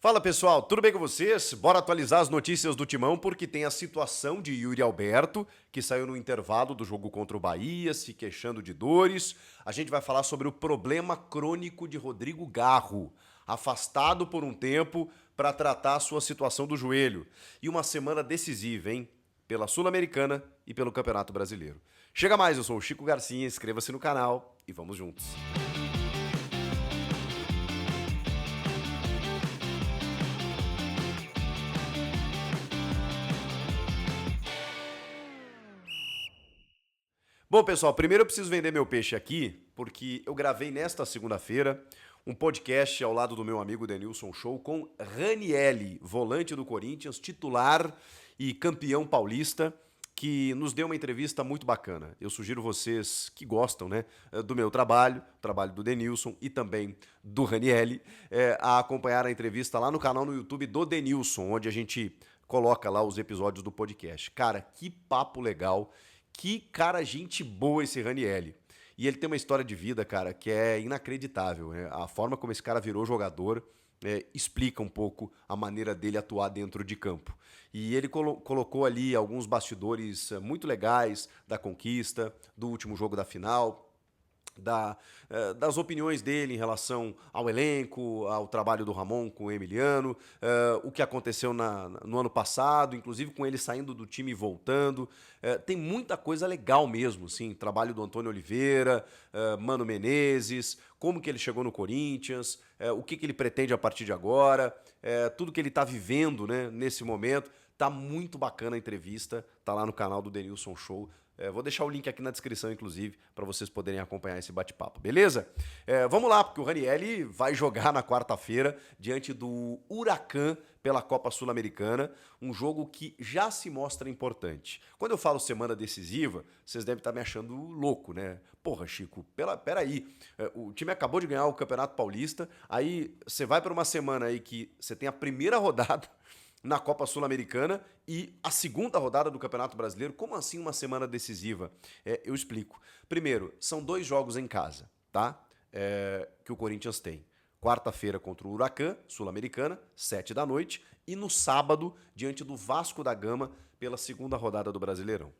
Fala pessoal, tudo bem com vocês? Bora atualizar as notícias do Timão porque tem a situação de Yuri Alberto, que saiu no intervalo do jogo contra o Bahia, se queixando de dores. A gente vai falar sobre o problema crônico de Rodrigo Garro, afastado por um tempo para tratar a sua situação do joelho. E uma semana decisiva, hein? Pela Sul-Americana e pelo Campeonato Brasileiro. Chega mais, eu sou o Chico Garcia, inscreva-se no canal e vamos juntos. Bom, pessoal, primeiro eu preciso vender meu peixe aqui, porque eu gravei nesta segunda-feira um podcast ao lado do meu amigo Denilson Show com Ranielli, volante do Corinthians, titular e campeão paulista, que nos deu uma entrevista muito bacana. Eu sugiro vocês que gostam, né, do meu trabalho do Denilson e também do Ranielli, a acompanhar a entrevista lá no canal no YouTube do Denilson, onde a gente coloca lá os episódios do podcast. Cara, que papo legal. Que cara, gente boa esse Ranielli. E ele tem uma história de vida, cara, que é inacreditável, né? A forma como esse cara virou jogador explica um pouco a maneira dele atuar dentro de campo. E ele colocou ali alguns bastidores muito legais da conquista, do último jogo da final, das opiniões dele em relação ao elenco, ao trabalho do Ramon com o Emiliano, o que aconteceu no ano passado, inclusive com ele saindo do time e voltando. Tem muita coisa legal mesmo, sim. Trabalho do Antônio Oliveira, Mano Menezes, como que ele chegou no Corinthians, o que ele pretende a partir de agora, tudo que ele está vivendo, né, nesse momento. Tá muito bacana a entrevista, tá lá no canal do Denilson Show. Vou deixar o link aqui na descrição, inclusive, para vocês poderem acompanhar esse bate-papo, beleza? Vamos lá, porque o Ranielli vai jogar na quarta-feira diante do Huracan pela Copa Sul-Americana, um jogo que já se mostra importante. Quando eu falo semana decisiva, vocês devem estar me achando louco, né? Porra, Chico, peraí, o time acabou de ganhar o Campeonato Paulista, aí você vai para uma semana aí que você tem a primeira rodada na Copa Sul-Americana e a segunda rodada do Campeonato Brasileiro. Como assim uma semana decisiva? Eu explico. Primeiro, são 2 jogos em casa, tá? Que o Corinthians tem. Quarta-feira contra o Huracan, Sul-Americana, 7 da noite. E no sábado, diante do Vasco da Gama, pela segunda rodada do Brasileirão.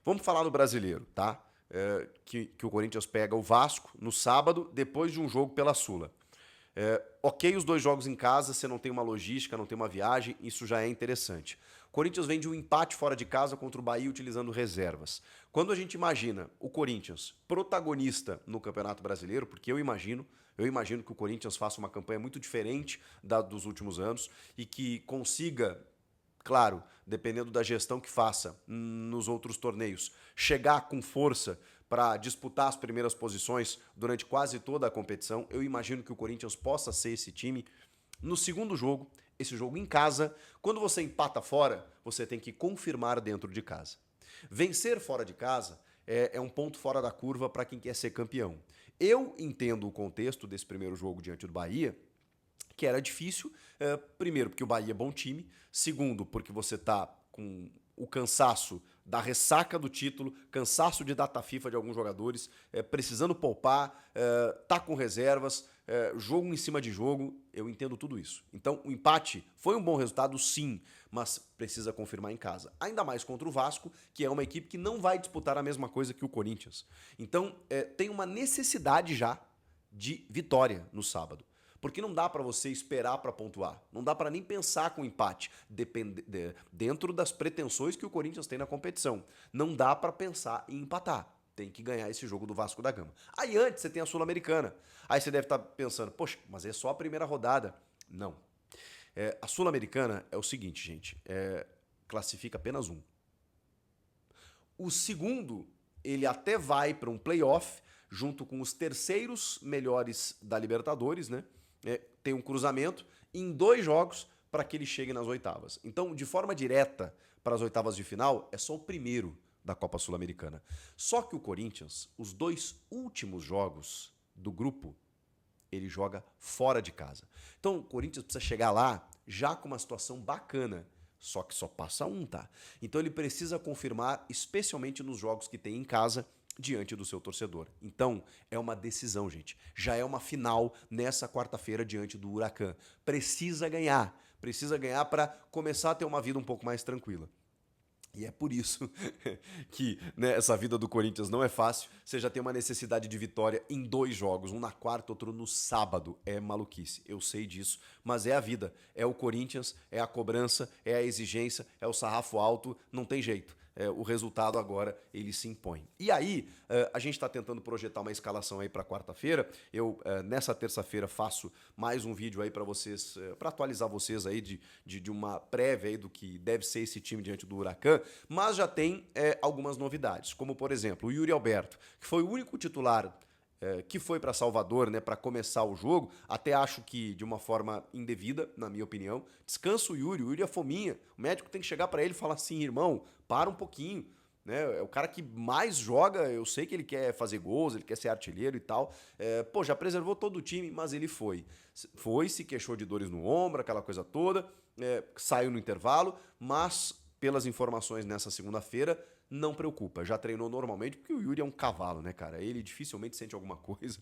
Vamos falar do Brasileiro, tá? Que o Corinthians pega o Vasco no sábado, depois de um jogo pela Sula. Ok, os 2 jogos em casa, você não tem uma logística, não tem uma viagem, isso já é interessante. O Corinthians vem de um empate fora de casa contra o Bahia utilizando reservas. Quando a gente imagina o Corinthians protagonista no Campeonato Brasileiro, porque eu imagino que o Corinthians faça uma campanha muito diferente dos últimos anos e que consiga, claro, dependendo da gestão que faça nos outros torneios, chegar com força para disputar as primeiras posições durante quase toda a competição. Eu imagino que o Corinthians possa ser esse time. No segundo jogo, esse jogo em casa, quando você empata fora, você tem que confirmar dentro de casa. Vencer fora de casa é um ponto fora da curva para quem quer ser campeão. Eu entendo o contexto desse primeiro jogo diante do Bahia, que era difícil, primeiro porque o Bahia é bom time, segundo porque você tá com o cansaço da ressaca do título, cansaço de data FIFA de alguns jogadores, precisando poupar, tá com reservas, jogo em cima de jogo, eu entendo tudo isso. Então o empate foi um bom resultado sim, mas precisa confirmar em casa. Ainda mais contra o Vasco, que é uma equipe que não vai disputar a mesma coisa que o Corinthians. Então tem uma necessidade já de vitória no sábado. Porque não dá para você esperar para pontuar. Não dá para nem pensar com empate dentro das pretensões que o Corinthians tem na competição. Não dá para pensar em empatar. Tem que ganhar esse jogo do Vasco da Gama. Aí antes você tem a Sul-Americana. Aí você deve estar pensando, poxa, mas é só a primeira rodada. Não. A Sul-Americana é o seguinte, gente. Classifica apenas um. O segundo, ele até vai para um playoff junto com os terceiros melhores da Libertadores, né? Tem um cruzamento em 2 jogos para que ele chegue nas oitavas. Então, de forma direta para as oitavas de final, é só o primeiro da Copa Sul-Americana. Só que o Corinthians, os 2 últimos jogos do grupo, ele joga fora de casa. Então, o Corinthians precisa chegar lá já com uma situação bacana. Só que só passa um, tá? Então ele precisa confirmar, especialmente nos jogos que tem em casa, diante do seu torcedor. Então, é uma decisão, gente. Já é uma final nessa quarta-feira diante do Huracan. Precisa ganhar para começar a ter uma vida um pouco mais tranquila. E é por isso que, né, essa vida do Corinthians não é fácil. Você já tem uma necessidade de vitória em 2 jogos, um na quarta, outro no sábado. É maluquice, eu sei disso, mas é a vida. É o Corinthians, é a cobrança, é a exigência, é o sarrafo alto, não tem jeito. O resultado agora ele se impõe. E aí, a gente está tentando projetar uma escalação aí para quarta-feira. Eu, nessa terça-feira, faço mais um vídeo aí para vocês, para atualizar vocês aí de uma prévia aí do que deve ser esse time diante do Huracan, mas já tem algumas novidades, como por exemplo, o Yuri Alberto, que foi o único titular que foi para Salvador, né, para começar o jogo, até acho que de uma forma indevida, na minha opinião. Descansa o Yuri é fominha. O médico tem que chegar para ele e falar assim, irmão, para um pouquinho. Né? É o cara que mais joga, eu sei que ele quer fazer gols, ele quer ser artilheiro e tal. Já preservou todo o time, mas ele foi. Se queixou de dores no ombro, aquela coisa toda, saiu no intervalo, mas pelas informações nessa segunda-feira, não preocupa, já treinou normalmente, porque o Yuri é um cavalo, né, cara? Ele dificilmente sente alguma coisa.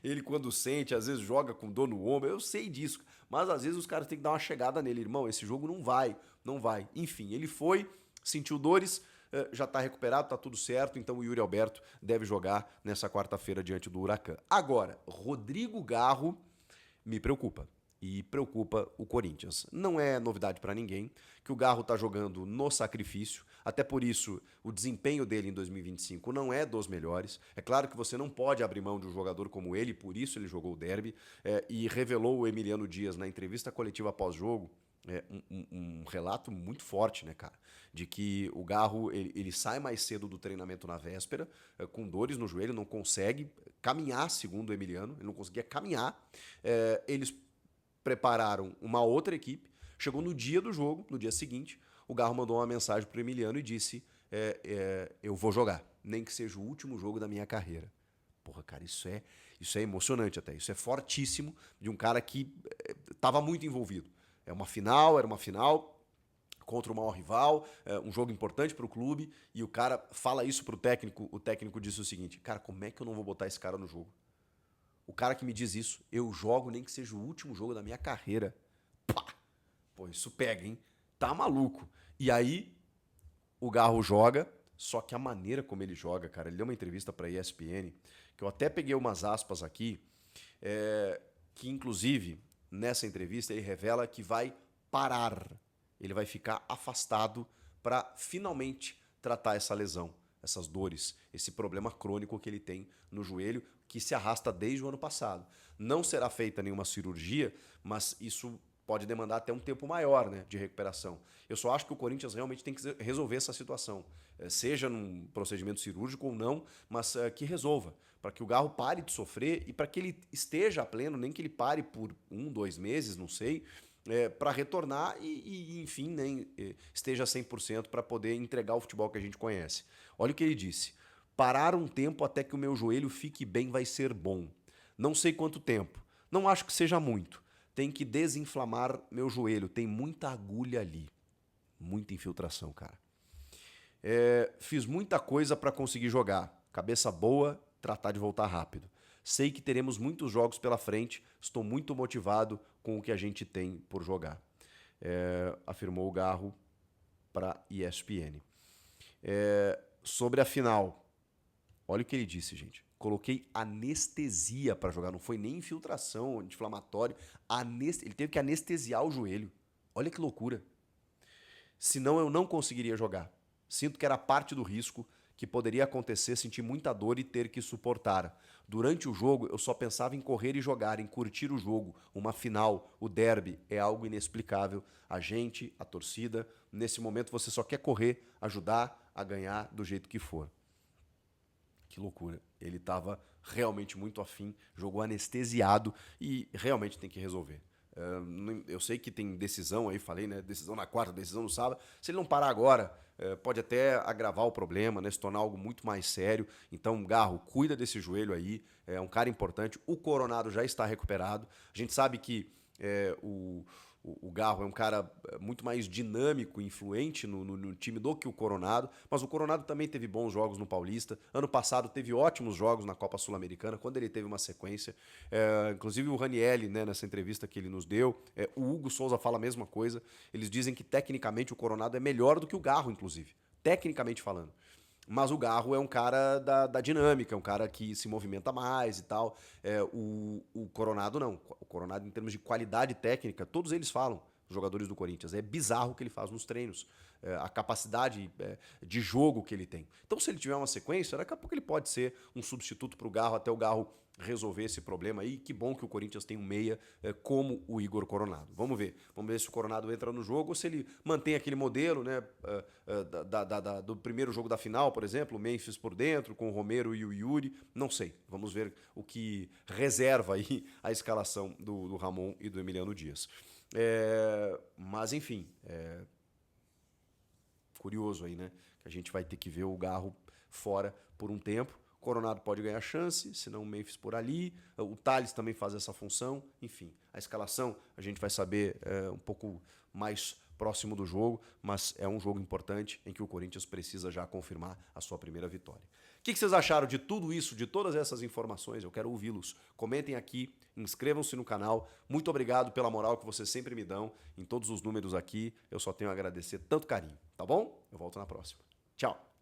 Ele, quando sente, às vezes joga com dor no ombro, eu sei disso. Mas às vezes os caras têm que dar uma chegada nele. Irmão, esse jogo não vai. Enfim, ele foi, sentiu dores, já tá recuperado, tá tudo certo, então o Yuri Alberto deve jogar nessa quarta-feira diante do Huracan. Agora, Rodrigo Garro me preocupa. E preocupa o Corinthians. Não é novidade para ninguém que o Garro está jogando no sacrifício, até por isso o desempenho dele em 2025 não é dos melhores. É claro que você não pode abrir mão de um jogador como ele, por isso ele jogou o derby, e revelou o Emiliano Dias na entrevista coletiva pós-jogo, um relato muito forte, né, cara? De que o Garro ele sai mais cedo do treinamento na véspera, com dores no joelho, não consegue caminhar, segundo o Emiliano, ele não conseguia caminhar. Eles prepararam uma outra equipe, chegou no dia do jogo, no dia seguinte, o Garro mandou uma mensagem pro Emiliano e disse, eu vou jogar, nem que seja o último jogo da minha carreira. Porra, cara, isso é emocionante até, isso é fortíssimo de um cara que estava muito envolvido. Era uma final contra o maior rival, um jogo importante para o clube, e o cara fala isso pro técnico, o técnico disse o seguinte, cara, como é que eu não vou botar esse cara no jogo? O cara que me diz isso, eu jogo nem que seja o último jogo da minha carreira. Pá! Pô, isso pega, hein? Tá maluco. E aí, o Garro joga, só que a maneira como ele joga, cara, ele deu uma entrevista pra ESPN, que eu até peguei umas aspas aqui, que inclusive, nessa entrevista, ele revela que vai parar. Ele vai ficar afastado para finalmente tratar essa lesão, essas dores, esse problema crônico que ele tem no joelho, que se arrasta desde o ano passado. Não será feita nenhuma cirurgia, mas isso pode demandar até um tempo maior, né, de recuperação. Eu só acho que o Corinthians realmente tem que resolver essa situação, seja num procedimento cirúrgico ou não, mas que resolva, para que o Garro pare de sofrer e para que ele esteja a pleno, nem que ele pare por 1, 2 meses, não sei, para retornar e enfim, né, esteja 100% para poder entregar o futebol que a gente conhece. Olha o que ele disse. Parar um tempo até que o meu joelho fique bem vai ser bom. Não sei quanto tempo. Não acho que seja muito. Tem que desinflamar meu joelho. Tem muita agulha ali. Muita infiltração, cara. Fiz muita coisa para conseguir jogar. Cabeça boa, tratar de voltar rápido. Sei que teremos muitos jogos pela frente. Estou muito motivado com o que a gente tem por jogar. Afirmou o Garro para ESPN. Sobre a final, olha o que ele disse, gente. Coloquei anestesia para jogar, não foi nem infiltração, anti-inflamatório. Ele teve que anestesiar o joelho. Olha que loucura. Senão eu não conseguiria jogar. Sinto que era parte do risco que poderia acontecer, sentir muita dor e ter que suportar. Durante o jogo, eu só pensava em correr e jogar, em curtir o jogo. Uma final, o derby, é algo inexplicável. A gente, a torcida, nesse momento você só quer correr, ajudar a ganhar do jeito que for. Que loucura. Ele estava realmente muito afim, jogou anestesiado e realmente tem que resolver. Eu sei que tem decisão aí, falei, né? Decisão na quarta, decisão no sábado. Se ele não parar agora, pode até agravar o problema, né? Se tornar algo muito mais sério. Então, Garro, cuida desse joelho aí. É um cara importante. O Coronado já está recuperado. A gente sabe que o o Garro é um cara muito mais dinâmico, influente no time do que o Coronado, mas o Coronado também teve bons jogos no Paulista. Ano passado teve ótimos jogos na Copa Sul-Americana, quando ele teve uma sequência. Inclusive o Ranielli, né, nessa entrevista que ele nos deu, o Hugo Souza fala a mesma coisa. Eles dizem que tecnicamente o Coronado é melhor do que o Garro, inclusive, tecnicamente falando. Mas o Garro é um cara da dinâmica, é um cara que se movimenta mais e tal. O Coronado não. O Coronado, em termos de qualidade técnica, todos eles falam, os jogadores do Corinthians. É bizarro o que ele faz nos treinos. A capacidade de jogo que ele tem. Então, se ele tiver uma sequência, daqui a pouco ele pode ser um substituto para o Garro, até o Garro resolver esse problema aí. Que bom que o Corinthians tem um meia como o Igor Coronado. Vamos ver. Vamos ver se o Coronado entra no jogo ou se ele mantém aquele modelo, né, do primeiro jogo da final, por exemplo, o Memphis por dentro, com o Romero e o Yuri. Não sei. Vamos ver o que reserva aí a escalação do Ramon e do Emiliano Dias. Mas, enfim, curioso aí, né? Que a gente vai ter que ver o Garro fora por um tempo. O Coronado pode ganhar chance, senão o Memphis por ali. O Thales também faz essa função. Enfim, a escalação a gente vai saber um pouco mais próximo do jogo, mas é um jogo importante em que o Corinthians precisa já confirmar a sua primeira vitória. O que vocês acharam de tudo isso, de todas essas informações? Eu quero ouvi-los. Comentem aqui, inscrevam-se no canal. Muito obrigado pela moral que vocês sempre me dão em todos os números aqui. Eu só tenho a agradecer tanto carinho, tá bom? Eu volto na próxima. Tchau!